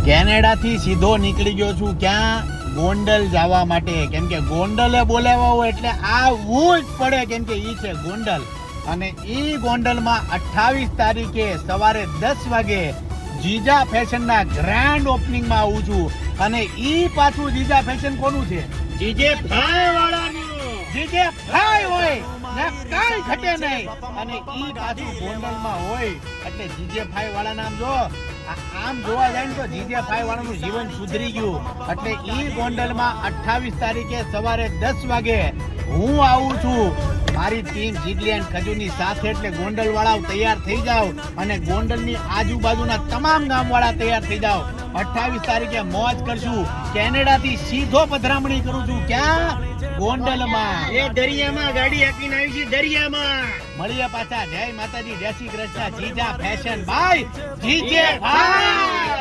Canada થી સીધો નીકળી ગયો છું ક્યાં? ગોંડલ જવા માટે. કેમ કે ગોંડલે બોલાવ્યા હોય એટલે આવવું જ પડે, કેમ કે ઈ છે ગોંડલ. અને ઈ ગોંડલમાં 28 તારીખે સવારે 10 વાગે જીજા ફેશન ના ગ્રાન્ડ ઓપનિંગ માં આવું છું. અને ઈ પાછું જીજા ફેશન કોનું છે? જીજે ભાઈ વાળાનું. જીજે ભાઈ હોય ને કાઈ ઘટે નહીં. અને ઈ પાછું ગોંડલમાં હોય એટલે જીજે ભાઈ વાળા નામ જો આમ જોવા જાય ને તો જીજે ભાઈ વાળાનું જીવન સુધરી ગયું. એટલે ઈ ગોંડલમાં 28 તારીખે સવારે 10 વાગે હું આવું છું. મારી ટીમ જીગલી એન્ડ ખજૂરની સાથે. એટલે ગોંડલ વાળાઓ તૈયાર થઈ જાઓ અને ગોંડલની આજુબાજુના તમામ ગામ વાળા તૈયાર થઈ જાઓ. 28 તારીખે મોજ કરશું. કેનેડા થી સીધો પધરામણી કરું છું ક્યાં? ગોંડલમાં. એ દરિયામાં ગાડી આપીને આવી છે દરિયામાં. મળીએ પાછા. જય માતાજી, જય શ્રી કૃષ્ણ. જીજા ફેશન ભાઈ, જીજે ભાઈ.